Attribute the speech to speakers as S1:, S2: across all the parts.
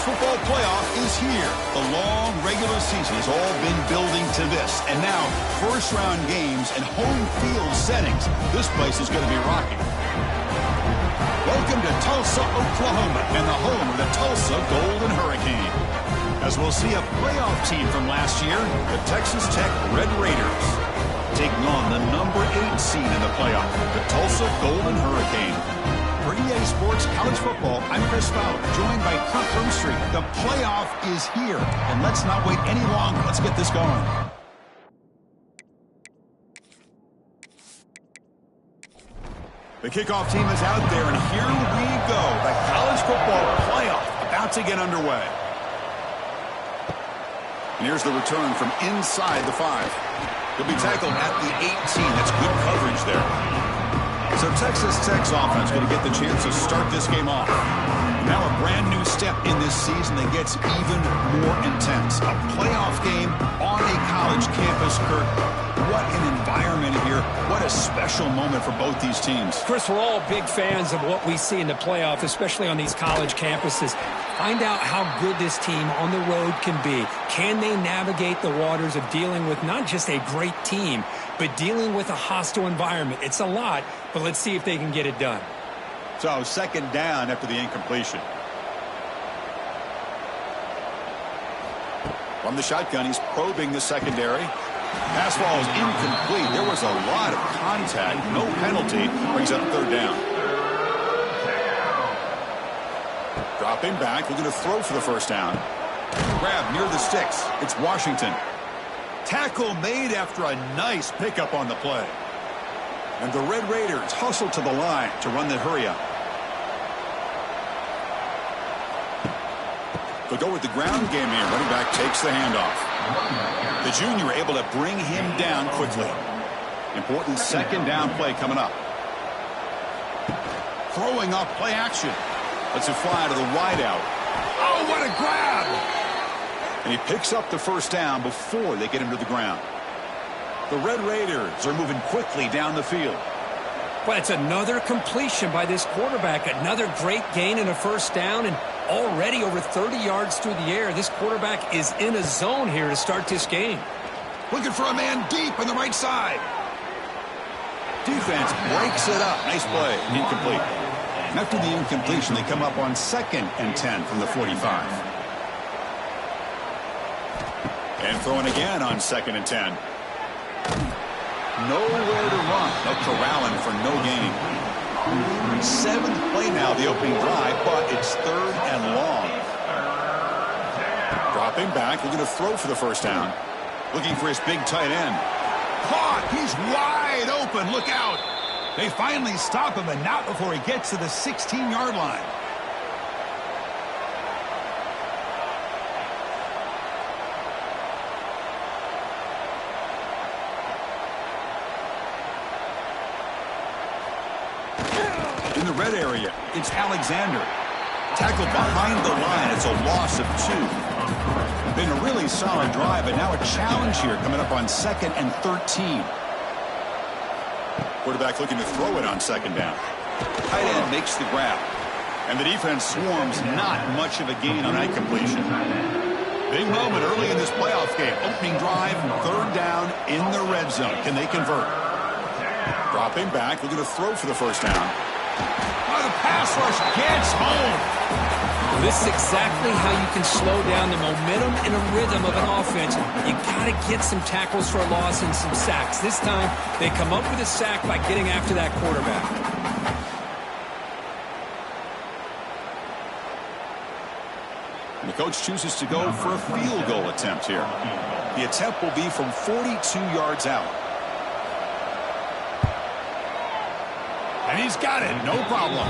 S1: football playoff is here. The long regular season has all been building to this. And now, first-round games and home field settings. This place is going to be rocking. Welcome to Tulsa, Oklahoma, and the home of the Tulsa Golden Hurricanes. As we'll see a playoff team from last year, the Texas Tech Red Raiders, taking on the number 8 seed in the playoff, the Tulsa Golden Hurricanes. For EA Sports College Football, I'm Chris Fowler, joined by Kurt Broomstreet. The playoff is here, and let's not wait any longer. Let's get this going. The kickoff team is out there, and here we go. The college football playoff about to get underway. And here's the return from inside the 5. He'll be tackled at the 18. That's good coverage there. So Texas Tech's offense going to get the chance to start this game off. Now a brand new step in this season that gets even more intense. A playoff game on a college campus, Kurt. What an environment here. What a special moment for both these teams.
S2: Chris, we're all big fans of what we see in the playoff, especially on these college campuses. Find out how good this team on the road can be. Can they navigate the waters of dealing with not just a great team, but dealing with a hostile environment? It's a lot, but let's see if they can get it done.
S1: So second down after the incompletion. From the shotgun, he's probing the secondary. Pass ball is incomplete. There was a lot of contact. No penalty. Brings up third down. Dropping back. Looking to throw for the first down. Grab near the sticks. It's Washington. Tackle made after a nice pickup on the play. And the Red Raiders hustle to the line to run the hurry-up. They'll go with the ground game here. Running back takes the handoff. The junior able to bring him down quickly. Important second down play coming up. Throwing up play action. Lets it fly to the wideout. Oh, what a grab! And he picks up the first down before they get him to the ground. The Red Raiders are moving quickly down the field.
S2: Well, it's another completion by this quarterback. Another great gain and a first down, and already over 30 yards through the air. This quarterback is in a zone here to start this game.
S1: Looking for a man deep on the right side. Defense breaks it up. Nice play. Incomplete. And after the incompletion, they come up on 2nd and 10 from the 45. And throwing again on 2nd and 10. Nowhere to run. They'll corral him for no gain. 7th play now, the opening drive, but it's 3rd and long. Dropping back, looking to throw for the first down. Looking for his big tight end. Caught! He's wide open. Look out! They finally stop him, and not before he gets to the 16-yard line. In the red area, it's Alexander. Tackled behind the line. It's a loss of 2. Been a really solid drive, but now a challenge here coming up on 2nd and 13. Quarterback looking to throw it on 2nd down. Tight end makes the grab. And the defense swarms. Not much of a gain on that completion. Big moment early in this playoff game. Opening drive, 3rd down in the red zone. Can they convert? Dropping back, looking to throw for the first down. Oh, the pass rush gets home.
S2: This is exactly how you can slow down the momentum and a rhythm of an offense. You got to get some tackles for a loss and some sacks. This time, they come up with a sack by getting after that quarterback.
S1: And the coach chooses to go for a field goal attempt here. The attempt will be from 42 yards out. And he's got it, no problem.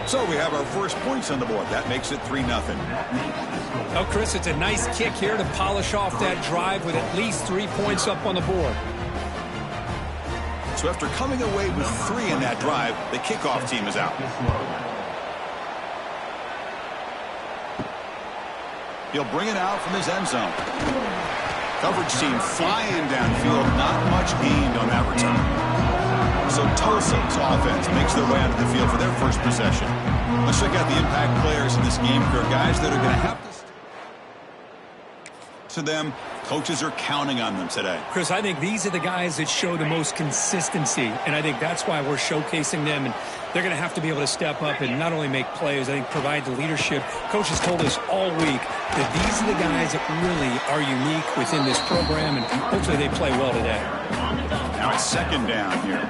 S1: So we have our first points on the board. That makes it 3-0.
S2: Oh, Chris, it's a nice kick here to polish off that drive with at least 3 points up on the board.
S1: So after coming away with 3 in that drive, the kickoff team is out. He'll bring it out from his end zone. Coverage team flying downfield. Not much gained on that return. So Tulsa's offense makes their way onto the field for their first possession. Let's check out the impact players in this game, guys that are going to have to... to them. Coaches are counting on them today.
S2: Chris, I think these are the guys that show the most consistency, and I think that's why we're showcasing them, and they're going to have to be able to step up and not only make plays, I think provide the leadership. Coach has told us all week that these are the guys that really are unique within this program, and hopefully they play well today.
S1: Now it's second down here.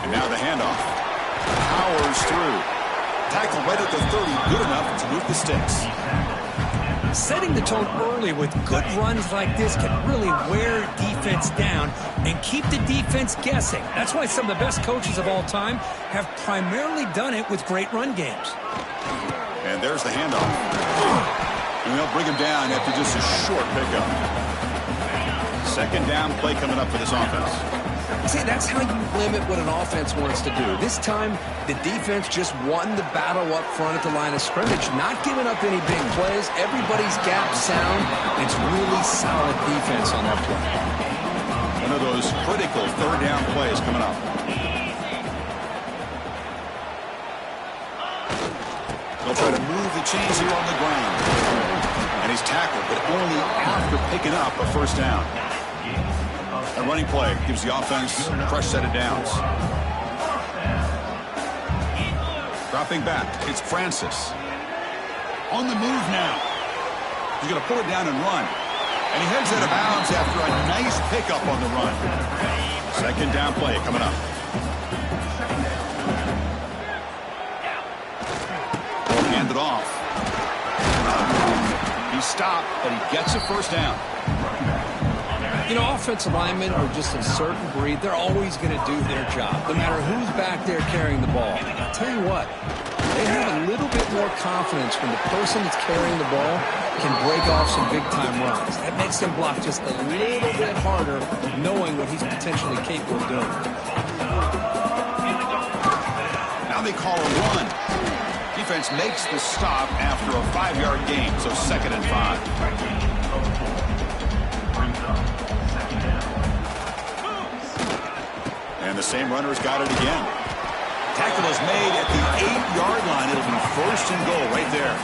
S1: And now the handoff. Powers through. Tackle right at the 30, good enough to move the sticks.
S2: Setting the tone early with good runs like this can really wear defense down and keep the defense guessing. That's why some of the best coaches of all time have primarily done it with great run games.
S1: And there's the handoff. And they'll bring him down after just a short pickup. Second down play coming up for this offense.
S3: See, that's how you limit what an offense wants to do. This time, the defense just won the battle up front at the line of scrimmage, not giving up any big plays. Everybody's gap sound. It's really solid defense on that play.
S1: One of those critical third down plays coming up. They'll try to move the chains here on the ground. And he's tackled, but only after picking up a first down. A running play gives the offense a fresh set of downs. Dropping back, it's Francis. On the move now. He's going to pull it down and run. And he heads out of bounds after a nice pickup on the run. Second down play coming up. Hand it off. He stopped, but he gets a first down.
S3: You know, offensive linemen are just a certain breed. They're always going to do their job, no matter who's back there carrying the ball. I'll tell you what, they have a little bit more confidence when the person that's carrying the ball can break off some big-time runs. That makes them block just a little bit harder, knowing what he's potentially capable of doing.
S1: Now they call a run. Defense makes the stop after a 5-yard gain, so 2nd and 5. And the same runner's got it again. Tackle is made at the 8-yard line. It'll be 1st and goal right there.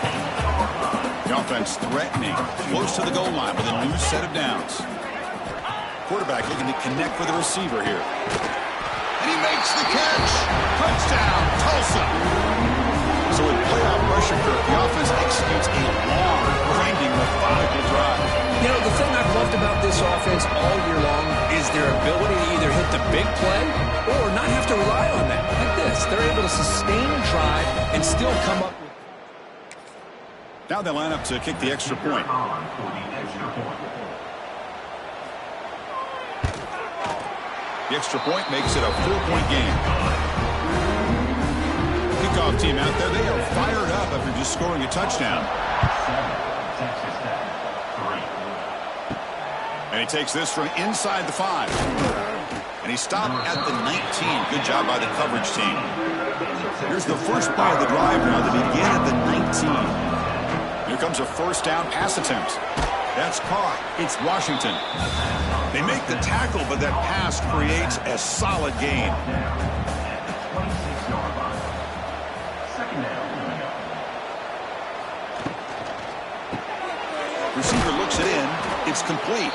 S1: The offense threatening, close to the goal line with a new set of downs. Quarterback looking to connect with the receiver here. And he makes the catch. Touchdown, Tulsa. So with playoff pressure curve, the offense executes a long, grinding, methodical drive.
S3: You know, the thing I've loved about this offense all year long is their ability to either hit the big play or not have to rely on that. Like this, they're able to sustain a drive and still come up with...
S1: Now they line up to kick the extra point. The extra point makes it a 4-point game. Kickoff team out there, they are fired up after just scoring a touchdown. And he takes this from inside the 5. And he stopped at the 19. Good job by the coverage team. Here's the first play of the drive now. They begin at the 19. Here comes a first down pass attempt. That's caught. It's Washington. They make the tackle, but that pass creates a solid gain. Receiver looks it in. It's complete.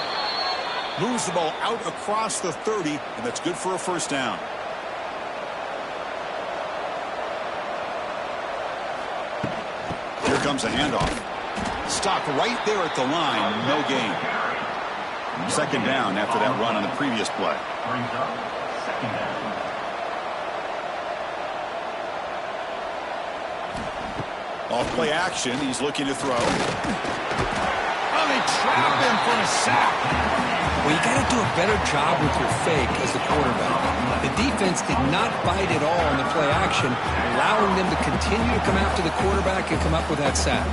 S1: Moves the ball out across the 30, and that's good for a first down. Here comes a handoff. Stopped right there at the line. No gain. Second down after that run on the previous play. Off play action. He's looking to throw. Oh, they trap him for a sack.
S3: Well, you got to do a better job with your fake as the quarterback. The defense did not bite at all on the play action, allowing them to continue to come after the quarterback and come up with that sack.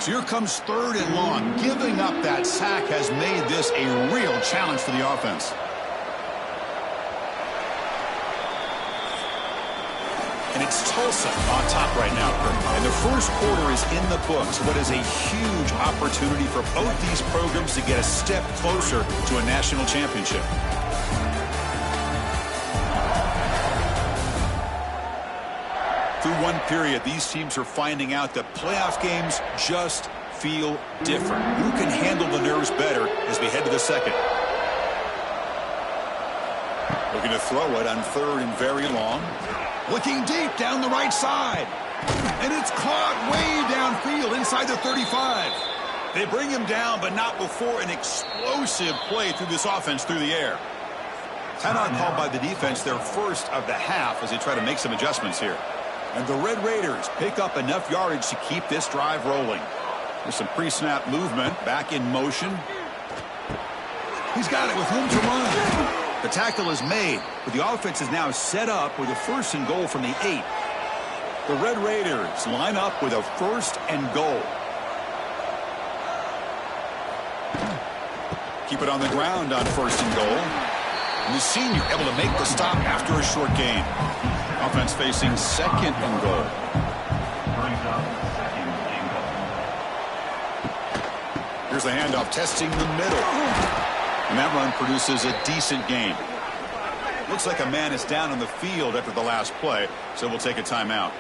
S1: So here comes 3rd and long. Giving up that sack has made this a real challenge for the offense. And it's Tulsa on top right now. And the first quarter is in the books. What is a huge opportunity for both these programs to get a step closer to a national championship. Through one period, these teams are finding out that playoff games just feel different. Who can handle the nerves better as we head to the second? Looking to throw it on third and very long. Looking deep down the right side. And it's caught way downfield inside the 35. They bring him down, but not before an explosive play through this offense through the air. Timeout called by the defense, their first of the half, as they try to make some adjustments here. And the Red Raiders pick up enough yardage to keep this drive rolling. There's some pre-snap movement, back in motion. He's got it with room to run. The tackle is made, but the offense is now set up with a 1st and goal from the 8. The Red Raiders line up with a 1st and goal. Keep it on the ground on 1st and goal. And the senior able to make the stop after a short gain. Offense facing 2nd and goal. Here's the handoff, testing the middle. And that run produces a decent gain. Looks like a man is down on the field after the last play, so we'll take a timeout.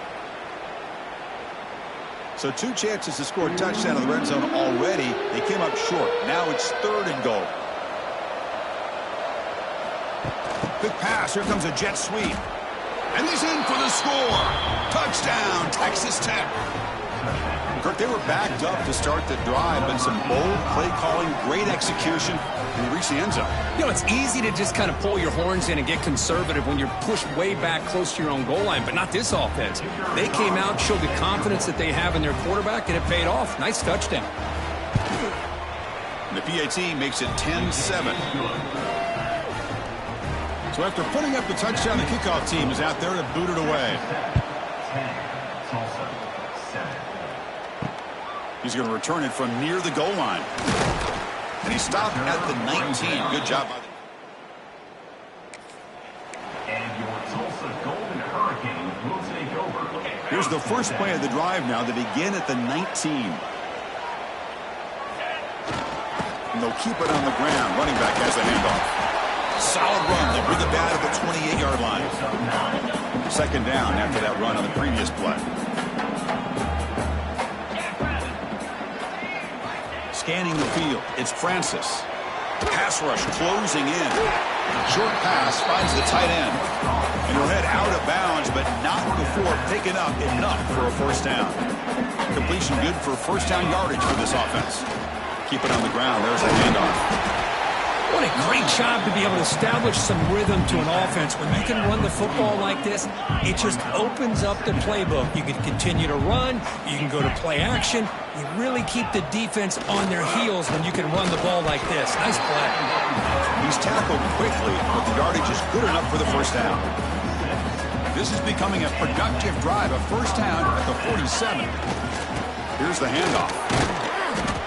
S1: So 2 chances to score a touchdown in the red zone already. They came up short. Now it's 3rd and goal. Quick pass. Here comes a jet sweep. And he's in for the score. Touchdown, Texas Tech. Kirk, they were backed up to start the drive, but some bold play calling, great execution, and they reached the end zone.
S2: You know, it's easy to just kind of pull your horns in and get conservative when you're pushed way back close to your own goal line, but not this offense. They came out, showed the confidence that they have in their quarterback, and it paid off. Nice touchdown.
S1: And the PAT makes it 10-7. So after putting up the touchdown, the kickoff team is out there to boot it away. He's going to return it from near the goal line. And he stopped at the 19. Good job by the...
S4: And your Tulsa Golden Hurricanes will take over.
S1: Here's the first play of the drive now. They begin at the 19. And they'll keep it on the ground. Running back has the handoff. Solid run. They'll bring it back to the 28-yard line. 2nd down after that run on the previous play. Scanning the field, it's Francis. Pass rush closing in. Short pass finds the tight end. And he'll head out of bounds, but not before picking up enough for a 1st down. Completion good for 1st down yardage for this offense. Keep it on the ground. There's the handoff.
S2: What a great job to be able to establish some rhythm to an offense. When you can run the football like this, it just opens up the playbook. You can continue to run. You can go to play action. You really keep the defense on their heels when you can run the ball like this. Nice play.
S1: He's tackled quickly, but the yardage is good enough for the 1st down. This is becoming a productive drive. A 1st down at the 47. Here's the handoff.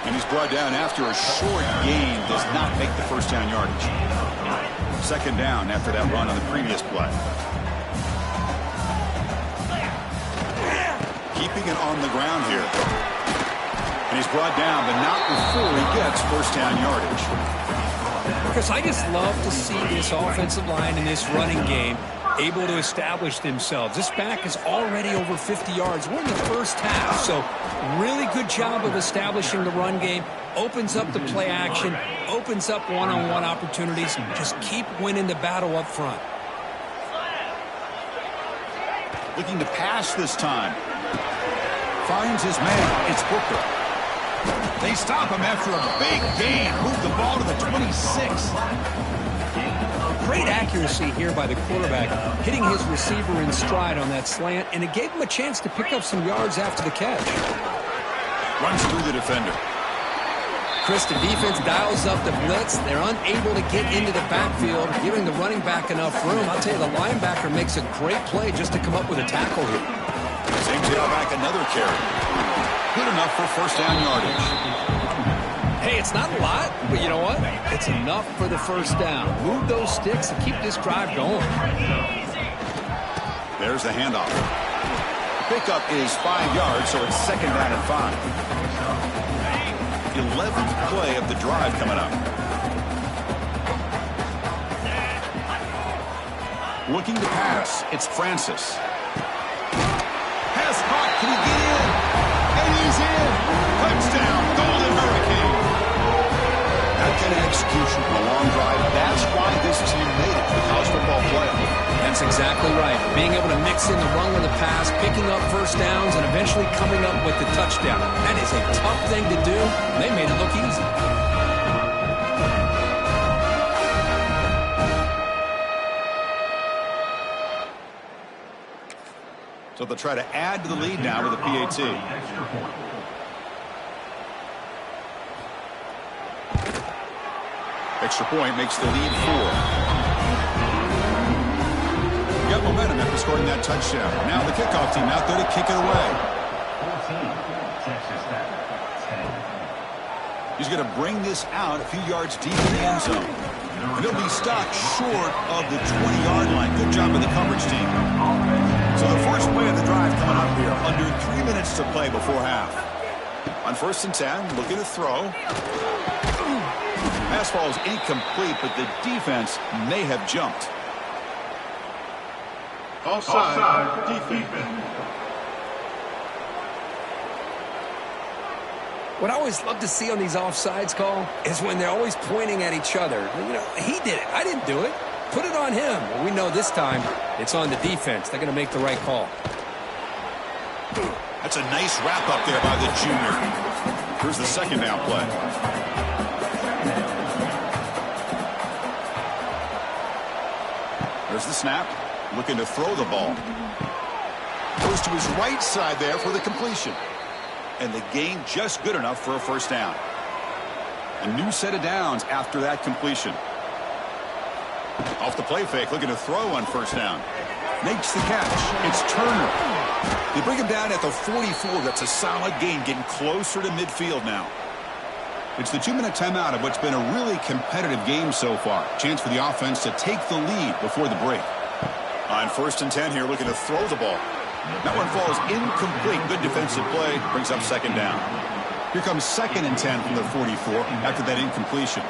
S1: And he's brought down after a short gain. Does not make the 1st down yardage. 2nd down after that run on the previous play. Keeping it on the ground here. And he's brought down, but not before he gets 1st down yardage.
S2: Because I just love to see this offensive line in this running game able to establish themselves. This back is already over 50 yards. We're in the 1st half, so really good job of establishing the run game. Opens up the play action, opens up one-on-one opportunities. Just keep winning the battle up front.
S1: Looking to pass this time. Finds his man. It's Booker. They stop him after a big gain. Move the ball to the 26.
S2: Great accuracy here by the quarterback, hitting his receiver in stride on that slant, and it gave him a chance to pick up some yards after the catch.
S1: Runs through the defender.
S2: Chris, the defense dials up the blitz. They're unable to get into the backfield, giving the running back enough room. I'll tell you, the linebacker makes a great play just to come up with a tackle here.
S1: Same tailback, another carry. Good enough for 1st down yardage.
S2: Hey, it's not a lot, but you know what? It's enough for the 1st down. Move those sticks and keep this drive going.
S1: There's the handoff. Pickup is 5 yards, so it's 2nd down and 5. 11th play of the drive coming up. Looking to pass, it's Francis. Can he get in? And he's in. Touchdown, Golden Hurricane. That kind of execution on a long drive, that's why this team made it to the college football playoff.
S2: That's exactly right. Being able to mix in the run with the pass, picking up first downs, and eventually coming up with the touchdown. That is a tough thing to do. They made it look easy.
S1: So they'll try to add to the lead now with a PAT. Extra point makes the lead 4. Got momentum after scoring that touchdown. Now the kickoff team out there to kick it away. He's going to bring this out a few yards deep in the end zone. And he'll be stopped short of the 20-yard line. Good job of the coverage team. So the first play of the drive coming up here. Under 3 minutes to play before half. On 1st and 10, looking to throw. Pass ball is incomplete, but the defense may have jumped. Offside defense.
S2: What I always love to see on these offsides call is when they're always pointing at each other. You know, he did it. I didn't do it. Put it on him. Well, we know this time it's on the defense. They're going to make the right call.
S1: That's a nice wrap up there by the junior. Here's the second down play. There's the snap. Looking to throw the ball. Goes to his right side there for the completion. And the gain just good enough for a first down. A new set of downs after that completion. Off the play fake, looking to throw on first down. Makes the catch. It's Turner. They bring him down at the 44. That's a solid gain, getting closer to midfield now. It's the 2-minute timeout of what's been a really competitive game so far. Chance for the offense to take the lead before the break. On 1st and 10 here, looking to throw the ball. That one falls incomplete. Good defensive play. Brings up second down. Here comes 2nd and 10 from the 44 after that incompletion.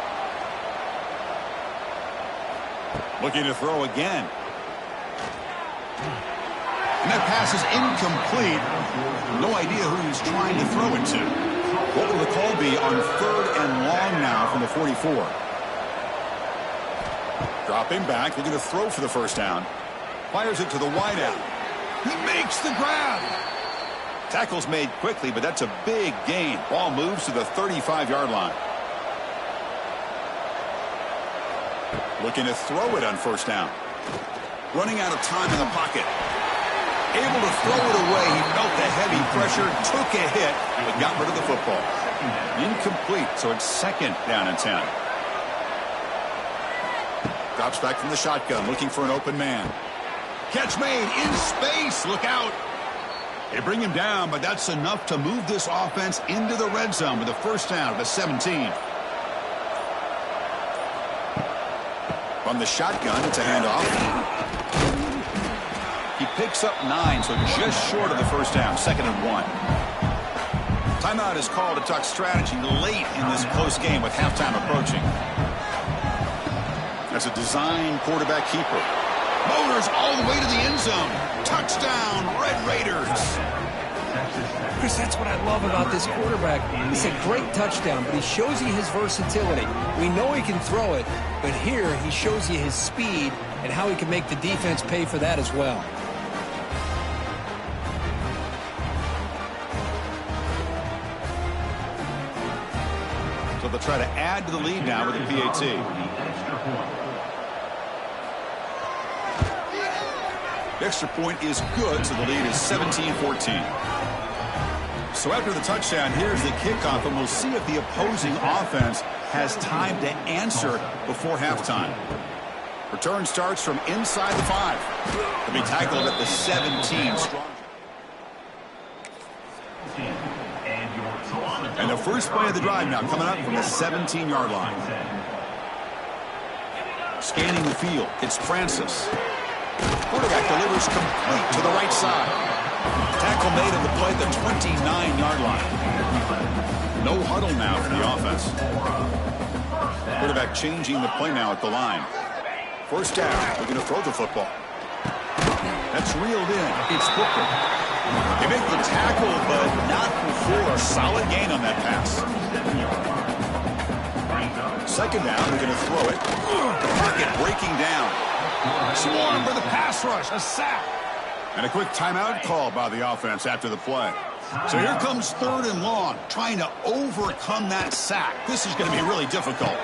S1: Looking to throw again. And that pass is incomplete. No idea who he's trying to throw it to. What will the call be on 3rd and long now from the 44? Dropping back, looking to throw for the first down. Fires it to the wideout. He makes the grab. Tackle's made quickly, but that's a big gain. Ball moves to the 35-yard line. Looking to throw it on first down. Running out of time in the pocket. Able to throw it away. He felt the heavy pressure, took a hit, but got rid of the football. Incomplete, so it's 2nd down and 10. Drops back from the shotgun, looking for an open man. Catch made in space. Look out. They bring him down, but that's enough to move this offense into the red zone with a first down at the 17. From the shotgun, it's a handoff. He picks up 9, so just short of the first down, 2nd and 1. Timeout is called to talk strategy late in this close game with halftime approaching. That's a design quarterback keeper. Motors all the way to the end zone. Touchdown, Red Raiders.
S2: Chris, that's what I love about this quarterback. It's a great touchdown, but he shows you his versatility. We know he can throw it, but here he shows you his speed and how he can make the defense pay for that as well.
S1: So they'll try to add to the lead now with the PAT. The extra point is good, so the lead is 17-14. So after the touchdown, here's the kickoff, and we'll see if the opposing offense has time to answer before halftime. Return starts from inside the 5. They'll be tackled at the 17. And the first play of the drive now coming up from the 17-yard line. Scanning the field, it's Francis. Quarterback delivers complete to the right side. Tackle made on the play at the 29-yard line. No huddle now for the offense. Quarterback changing the play now at the line. First down, looking to throw the football. That it's reeled in. It's Booker. They make the tackle, but not before. A solid gain on that pass. Second down, they're going to throw it. The pocket breaking down. Swarm for the pass rush. A sack. And a quick timeout call by the offense after the play. So here comes third and long, trying to overcome that sack. This is going to be really difficult.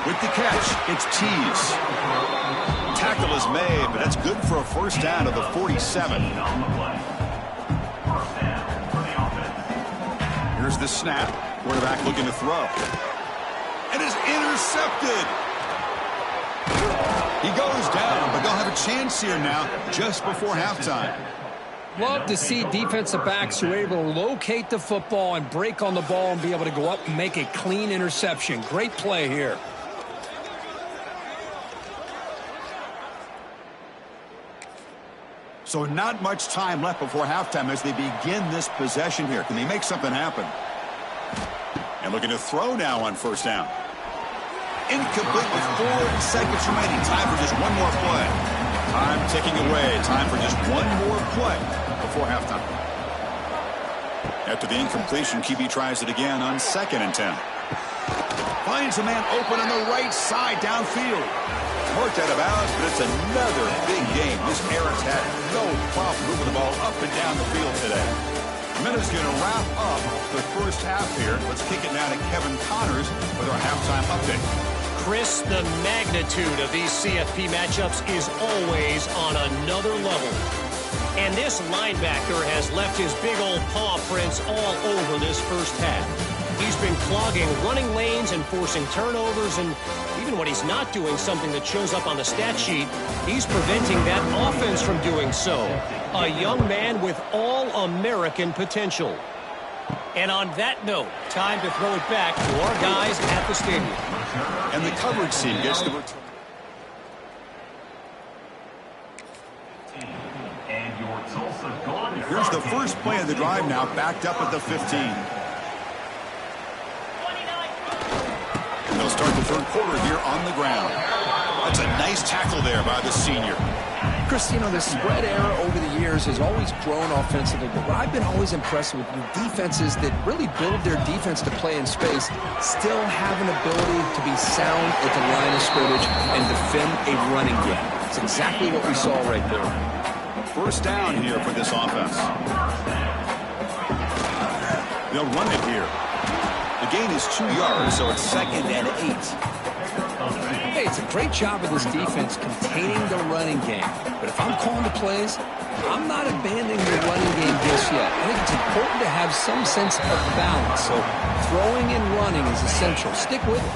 S1: With the catch, it's Tees. Tackle is made, but that's good for a first down to the 47. Here's the snap. Quarterback looking to throw. And is intercepted. He goes down, but they'll have a chance here now just before halftime.
S2: Love to see defensive backs who are able to locate the football and break on the ball and be able to go up and make a clean interception. Great play here.
S1: So not much time left before halftime as they begin this possession here. Can they make something happen? And looking to throw now on first down. Incomplete with 4 seconds remaining. Time for just one more play. Time ticking away. Time for just one more play before halftime. After the incompletion, QB tries it again on 2nd and 10. Finds a man open on the right side downfield. Marked out of bounds, but it's another big game. This Aaron's had no problem moving the ball up and down the field today. Minute's going to wrap up the first half here. Let's kick it now to Kevin Connors with our halftime update.
S5: Chris, the magnitude of these CFP matchups is always on another level. And this linebacker has left his big old paw prints all over this first half. He's been clogging running lanes and forcing turnovers, and even when he's not doing something that shows up on the stat sheet, he's preventing that offense from doing so. A young man with all-American potential. And on that note, time to throw it back to our guys at the stadium.
S1: And the coverage team gets the return.
S4: And your Tulsa Golden
S1: Here's the first play of the drive now, backed up at the 15. And they'll start the third quarter here on the ground. That's a nice tackle there by the senior.
S3: Chris, you know, the spread era over the years has always grown offensively, but what I've been always impressed with defenses that really build their defense to play in space still have an ability to be sound at the line of scrimmage and defend a running game. It's exactly what we saw right there.
S1: First down here for this offense. They'll run it here. The gain is 2 yards, so it's 2nd and 8.
S2: Hey, it's a great job of this defense containing the running game. But if I'm calling the plays, I'm not abandoning the running game just yet. I think it's important to have some sense of balance. So throwing and running is essential. Stick with it.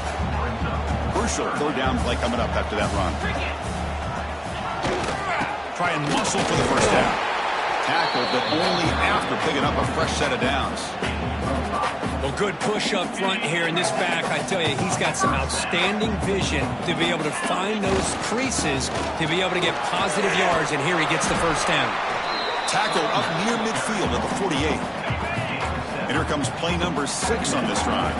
S1: Crucial third down play coming up after that run. Try and muscle for the first down. Tackled, but only after picking up a fresh set of downs.
S2: Well, good push up front here in this back. I tell you, he's got some outstanding vision to be able to find those creases, to be able to get positive yards, and here he gets the first down.
S1: Tackled up near midfield at the 48. And here comes play number 6 on this drive.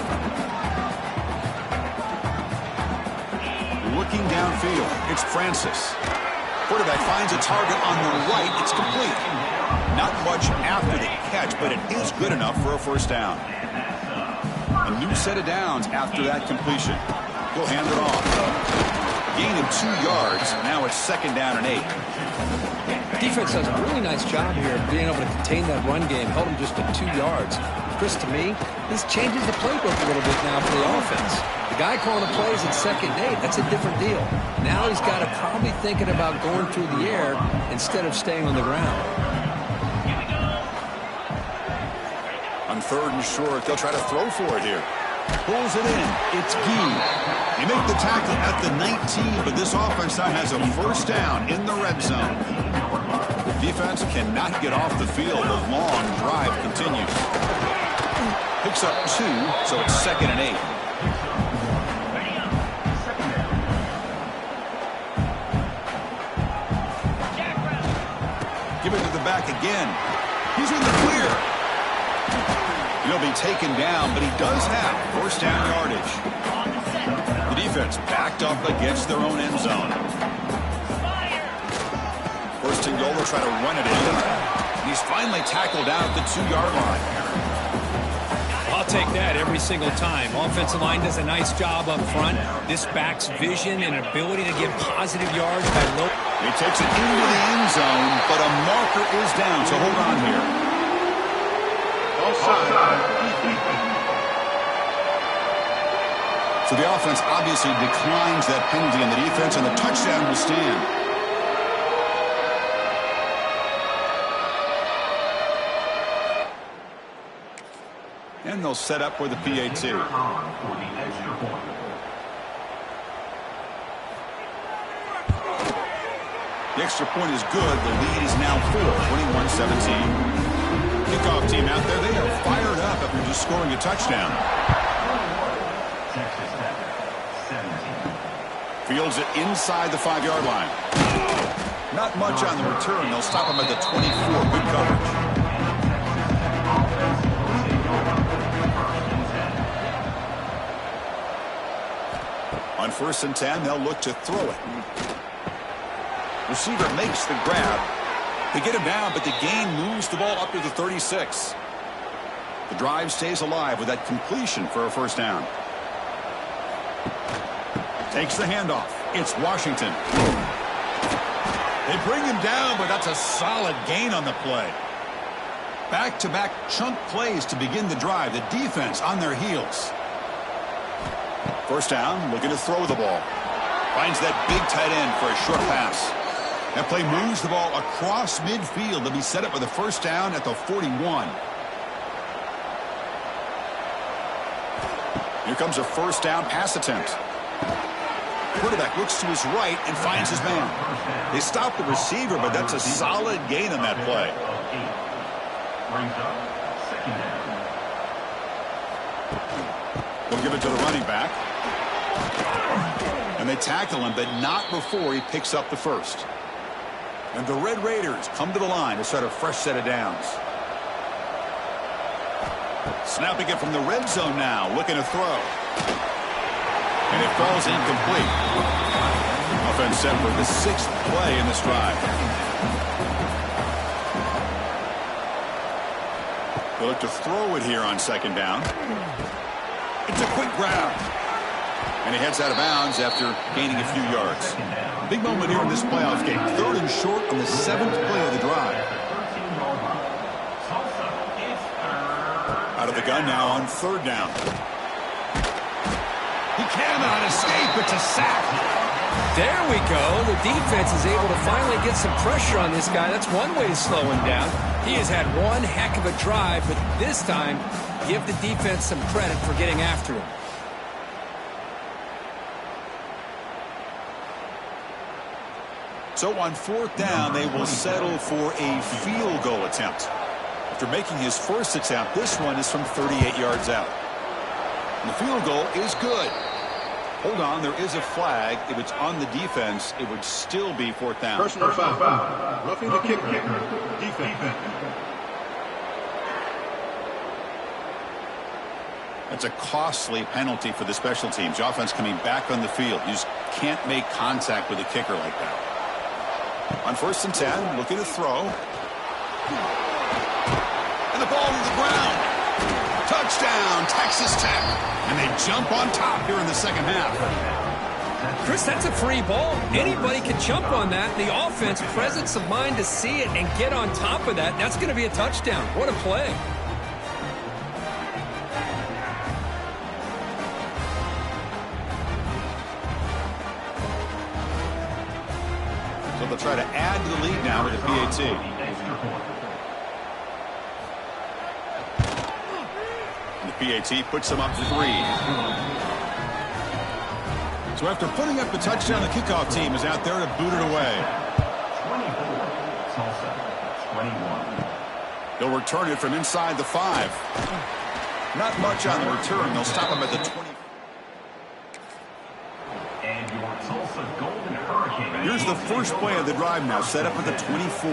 S1: Looking downfield, it's Francis. Quarterback finds a target on the right. It's complete. Not much after the catch, but it is good enough for a first down. A new set of downs after that completion. He'll hand it off. Gain of 2 yards. Now it's 2nd down and 8.
S2: Defense does a really nice job here of being able to contain that run game. Held him just to 2 yards. Chris, to me, this changes the playbook a little bit now for the offense. The guy calling the plays at 2nd and 8, that's a different deal. Now he's got to probably thinking about going through the air instead of staying on the ground.
S1: On 3rd and short, they'll try to throw for it here. Pulls it in. It's Gee. They make the tackle at the 19, but this offense now has a first down in the red zone. The defense cannot get off the field. The long drive continues. Picks up 2, so it's 2nd and 8. Give it to the back again. He's in the clear. He'll be taken down, but he does have first down yardage. The defense backed up against their own end zone. First and goal, they'll try to run it in. And he's finally tackled out at the 2-yard line.
S2: I'll take that every single time. Offensive line does a nice job up front. This backs vision and ability to get positive yards by low.
S1: He takes it into the end zone, but a marker is down, so hold on here. So the offense obviously declines that penalty on the defense, and the touchdown will stand. And they'll set up for the PAT. The extra point is good. The lead is now 4, 21-17. Kickoff team out there, they are fired up after just scoring a touchdown. Fields it inside the 5-yard line. Not much on the return. They'll stop him at the 24. Good coverage. On 1st and 10, they'll look to throw it. Receiver makes the grab. They get him down, but the gain moves the ball up to the 36. The drive stays alive with that completion for a first down. Takes the handoff. It's Washington. They bring him down, but that's a solid gain on the play. Back-to-back chunk plays to begin the drive. The defense on their heels. First down, looking to throw the ball. Finds that big tight end for a short pass. That play moves the ball across midfield to be set up with a first down at the 41. Here comes a first down pass attempt. Quarterback looks to his right and finds his man. They stop the receiver, but that's a solid gain on that play. They'll give it to the running back. And they tackle him, but not before he picks up the first. And the Red Raiders come to the line to start a fresh set of downs. Snapping it from the red zone now, looking to throw. And it falls incomplete. Offense set for the 6th play in this drive. They look to throw it here on second down. It's a quick grab. And he heads out of bounds after gaining a few yards. Big moment here in this playoff game. 3rd and short on the 7th play of the drive. Out of the gun now on 3rd down. He cannot escape. It's a sack.
S2: There we go. The defense is able to finally get some pressure on this guy. That's one way to slow him down. He has had one heck of a drive, but this time, give the defense some credit for getting after him.
S1: So on 4th down, they will settle for a field goal attempt. After making his first attempt, this one is from 38 yards out. And the field goal is good. Hold on, there is a flag. If it's on the defense, it would still be 4th down.
S6: Personal foul. Roughing the kicker. Defense.
S1: That's a costly penalty for the special teams. The offense coming back on the field. You just can't make contact with a kicker like that. On 1st and 10, looking to throw. And the ball to the ground. Touchdown, Texas Tech. And they jump on top here in the second half.
S2: Chris, that's a free ball. Anybody can jump on that. The offense, presence of mind to see it and get on top of that. That's going to be a touchdown. What a play.
S1: So they'll try to add to the lead now with the PAT. And the PAT puts them up 3. So after putting up the touchdown, the kickoff team is out there to boot it away.
S4: 24, Tulsa, 21.
S1: They'll return it from inside the 5. Not much on the return. They'll stop them at the 20.
S4: And your Tulsa Golden Hurricanes.
S1: Here's the first play of the drive now, set up at the 24.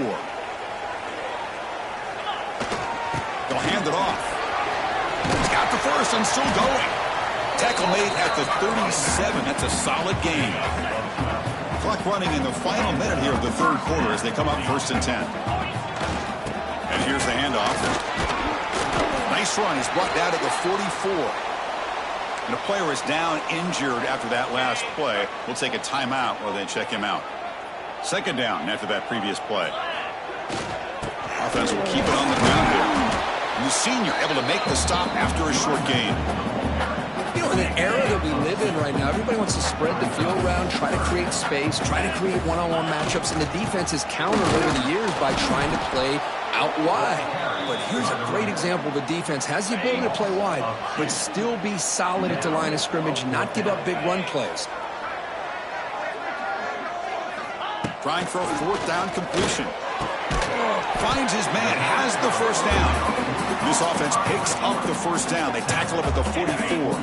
S1: They'll hand it off. He's got the first and still going. Tackle made at the 37. That's a solid gain. Clock running in the final minute here of the third quarter as they come up 1st and 10. And here's the handoff. Nice run. He's brought down to the 44. And a player is down injured after that last play. We'll take a timeout while they check him out. 2nd down after that previous play. Offense will keep it on the ground here. And the senior able to make the stop after a short gain.
S3: You know, in an era that we live in right now, everybody wants to spread the field around, try to create space, try to create one-on-one matchups, and the defense has countered over the years by trying to play out wide. But here's a great example of a defense has the ability to play wide, but still be solid at the line of scrimmage, not give up big run plays.
S1: Trying for a 4th down completion. Finds his man, has the 1st down. This offense picks up the 1st down. They tackle him at the 44.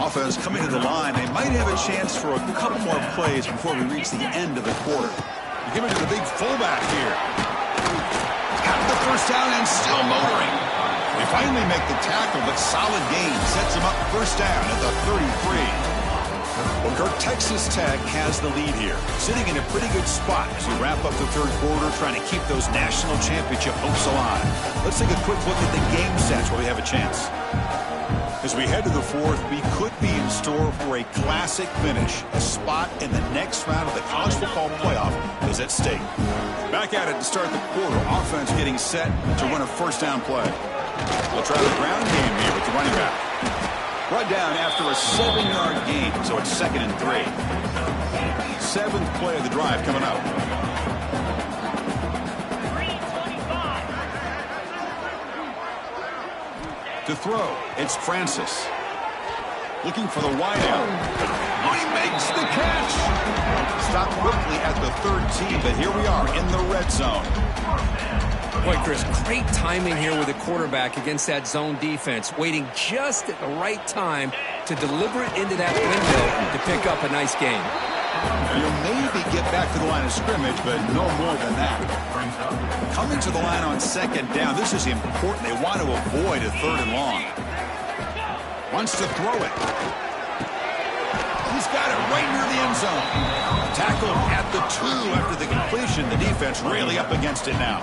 S1: Offense coming to the line. They might have a chance for a couple more plays before we reach the end of the quarter. We give it to the big fullback here. Got the 1st down and still motoring. They finally make the tackle, but solid gain sets him up 1st down at the 33. Well, Kirk, Texas Tech has the lead here, sitting in a pretty good spot as we wrap up the third quarter, trying to keep those national championship hopes alive. Let's take a quick look at the game sets where we have a chance. As we head to the 4th, we could be in store for a classic finish. A spot in the next round of the college football playoff is at stake. Back at it to start the quarter. Offense getting set to run a 1st down play. They'll try the ground game here with the running back. Brought down after a 7-yard gain, so it's 2nd and 3. 7th play of the drive coming up. To throw, it's Francis. Looking for the wideout. Oh, he makes the catch! Stopped quickly at the 13, but here we are in the red zone.
S2: Boy, Chris, great timing here with the quarterback against that zone defense, waiting just at the right time to deliver it into that window to pick up a nice gain.
S1: You'll maybe get back to the line of scrimmage, but no more than that. Coming to the line on 2nd down, this is important. They want to avoid a 3rd and long. Wants to throw it. He's got it right near the end zone. Tackled at the 2 after the completion. The defense really up against it now.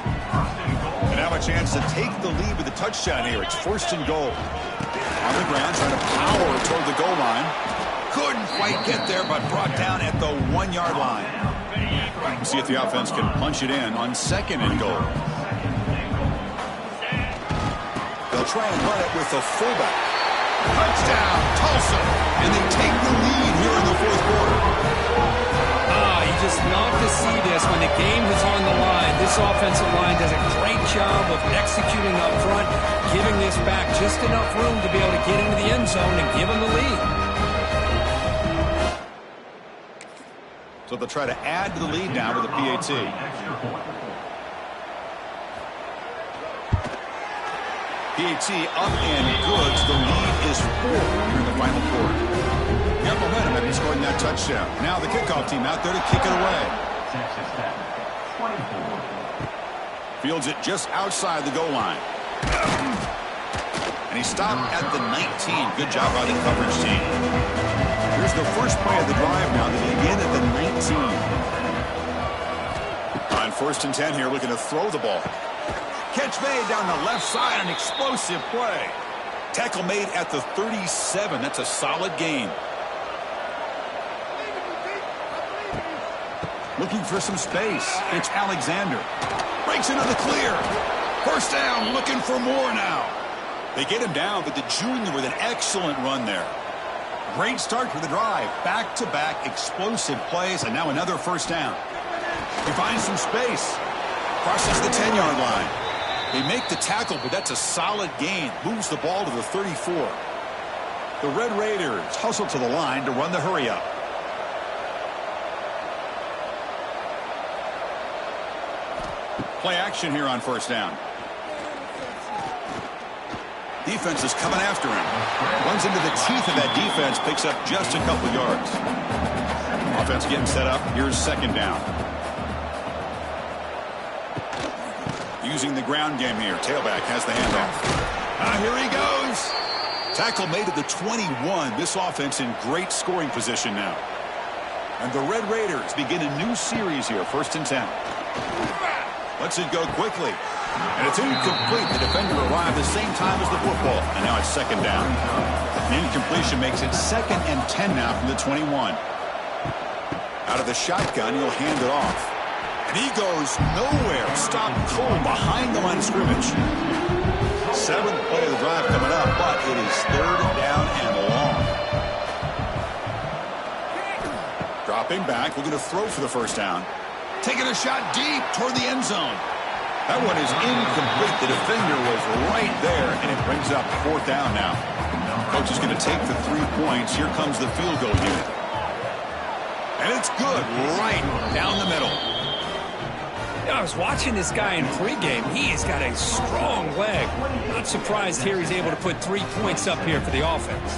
S1: And now a chance to take the lead with a touchdown here. It's 1st and goal. On the ground, trying to power toward the goal line. Couldn't quite get there, but brought down at the 1-yard line. See if the offense can punch it in on 2nd and goal. They'll try and run it with the fullback. Touchdown, Tulsa. And they take the lead here in the 4th quarter.
S2: You just love to see this when the game is on the line. This offensive line does a great job of executing up front, giving this back just enough room to be able to get into the end zone and give them the lead.
S1: So they'll try to add to the lead now with a PAT. PAT up and good. The lead is 4 here in the final quarter. Got momentum after scoring that touchdown. Now the kickoff team out there to kick it away. Fields it just outside the goal line. And he stopped at the 19. Good job by the coverage team. Here's the first play of the drive now. They begin at the 19. On 1st and 10 here, looking to throw the ball. Catch made down the left side, an explosive play. Tackle made at the 37. That's a solid gain. Looking for some space. It's Alexander. Breaks into the clear. 1st down, looking for more now. They get him down, but the junior with an excellent run there. Great start for the drive. Back-to-back explosive plays, and now another 1st down. He finds some space. Crosses the 10-yard line. They make the tackle, but that's a solid gain. Moves the ball to the 34. The Red Raiders hustle to the line to run the hurry-up. Play action here on 1st down. Defense is coming after him. Runs into the teeth of that defense, picks up just a couple yards. Offense getting set up. Here's 2nd down. Using the ground game here. Tailback has the handoff. Here he goes. Tackle made at the 21. This offense in great scoring position now. And the Red Raiders begin a new series here, 1st and 10. Lets it go quickly. And it's incomplete. The defender arrived the same time as the football. And now it's 2nd down. The incompletion makes it 2nd and 10 now from the 21. Out of the shotgun, he'll hand it off. And he goes nowhere. Stopped cold behind the line of scrimmage. 7th play of the drive coming up, but it is 3rd down and long. Dropping back, we're going to throw for the 1st down. Taking a shot deep toward the end zone. That one is incomplete. The defender was right there, and it brings up 4th down now. Coach is going to take the 3 points. Here comes the field goal unit. And it's good, right down the middle.
S2: I was watching this guy in pregame. He has got a strong leg. Not surprised here he's able to put 3 points up here for the offense.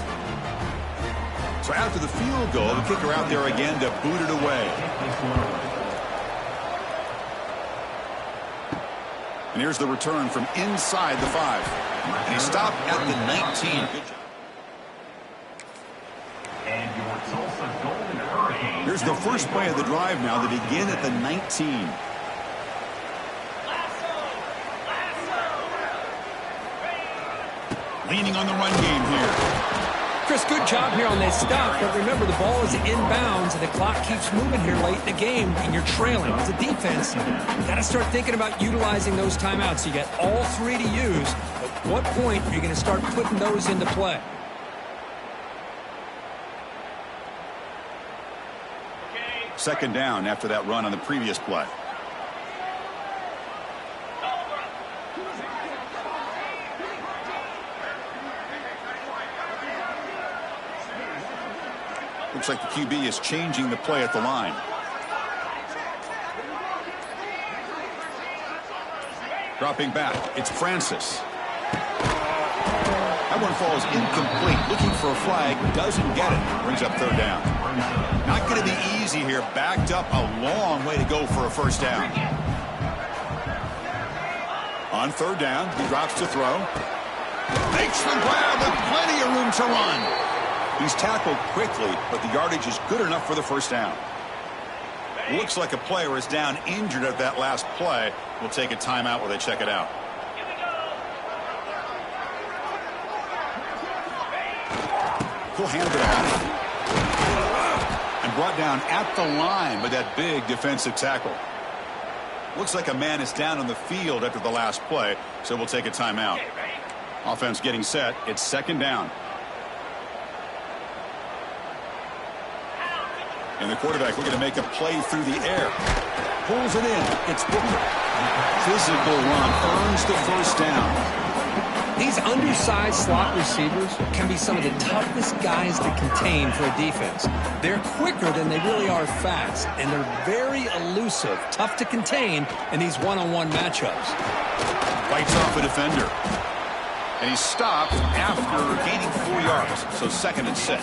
S1: So after the field goal, the kicker out there again to boot it away. And here's the return from inside the 5. And he stopped at the 19. Good job.
S4: And your Tulsa Golden Hurricanes.
S1: Here's the first play of the drive now. They begin at the 19. Leaning on the run game here.
S2: Chris, good job here on that stop, but remember the ball is inbounds and the clock keeps moving here late in the game and you're trailing. As a defense, you got to start thinking about utilizing those timeouts. You got all 3 to use. At what point are you going to start putting those into play?
S4: Okay.
S1: 2nd down after that run on the previous play. Looks like the QB is changing the play at the line. Dropping back, it's Francis. That one falls incomplete. Looking for a flag, doesn't get it. Brings up 3rd down. Not going to be easy here. Backed up a long way to go for a 1st down. On 3rd down, he drops to throw. Makes the grab with plenty of room to run. He's tackled quickly, but the yardage is good enough for the 1st down. Looks like a player is down injured at that last play. We'll take a timeout while they check it out. He'll hand it off. And brought down at the line by that big defensive tackle. Looks like a man is down on the field after the last play, so we'll take a timeout. Offense getting set. It's 2nd down. And the quarterback looking to make a play through the air. Pulls it in. It's Booker. Physical run. Earns the 1st down.
S2: These undersized slot receivers can be some of the toughest guys to contain for a defense. They're quicker than they really are fast, and they're very elusive, tough to contain in these one-on-one matchups.
S1: Bites off a defender. And he stopped after gaining 4 yards. So 2nd and 6.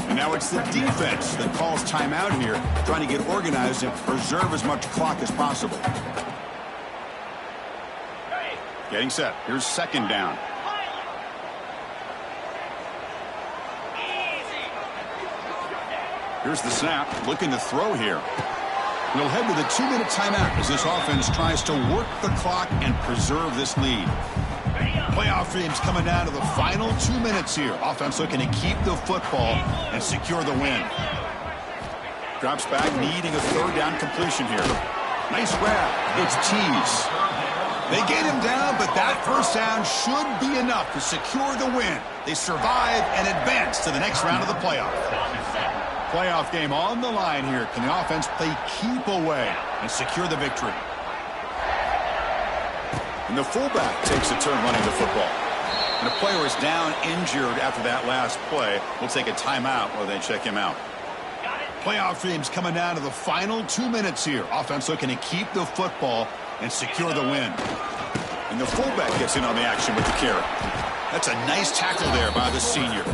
S1: And now it's the defense that calls timeout here, trying to get organized and preserve as much clock as possible. Getting set. Here's 2nd down. Here's the snap. Looking to throw here. We'll head to the 2-minute timeout as this offense tries to work the clock and preserve this lead. Playoff dreams coming down to the final 2 minutes here. Offense looking to keep the football and secure the win. Drops back, needing a 3rd down completion here. Nice grab. It's Tease. They get him down, but that 1st down should be enough to secure the win. They survive and advance to the next round of the playoff. Playoff game on the line here. Can the offense play keep away and secure the victory? And the fullback takes a turn running the football. And a player is down injured after that last play. We'll take a timeout while they check him out. Playoff dreams coming down to the final 2 minutes here. Offense looking to keep the football and secure the win. And the fullback gets in on the action with the carry. That's a nice tackle there by the senior.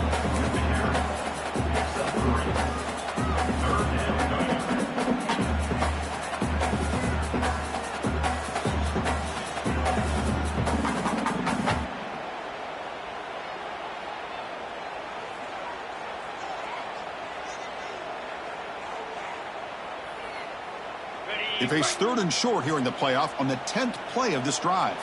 S1: They face 3rd and short here in the playoff on the 10th play of this drive.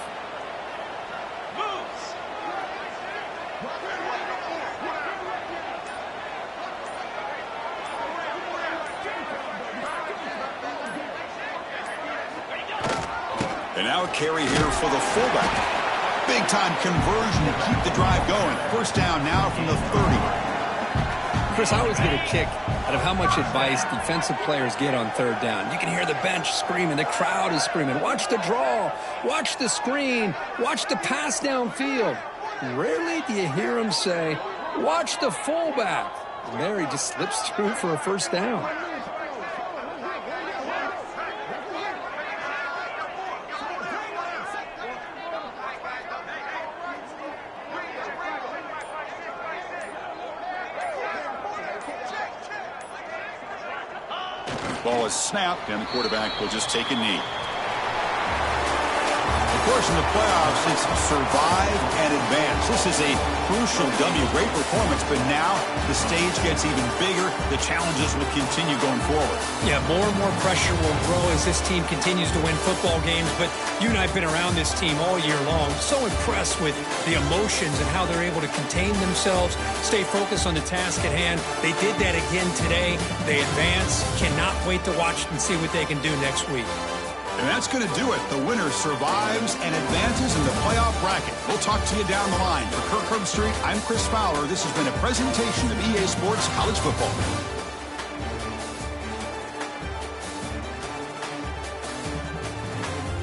S1: And now a carry here for the fullback. Big-time conversion to keep the drive going. First down now from the 30.
S3: Chris, I always get a kick out of how much advice defensive players get on 3rd down. You can hear the bench screaming. The crowd is screaming. Watch the draw. Watch the screen. Watch the pass downfield. Rarely do you hear them say, watch the fullback. And there he just slips through for a first down.
S1: Ball is snapped, and the quarterback will just take a knee. Of course, in the playoffs, it's survive and advance. This is a crucial W. Great performance, but now the stage gets even bigger. The challenges will continue going forward.
S2: Yeah, more and more pressure will grow as this team continues to win football games, but you and I have been around this team all year long. So impressed with the emotions and how they're able to contain themselves, stay focused on the task at hand. They did that again today. They advance. Cannot wait to watch and see what they can do next week.
S1: And that's going to do it. The winner survives and advances in the playoff bracket. We'll talk to you down the line. For Kirk Herbstreit, I'm Chris Fowler. This has been a presentation of EA Sports College Football.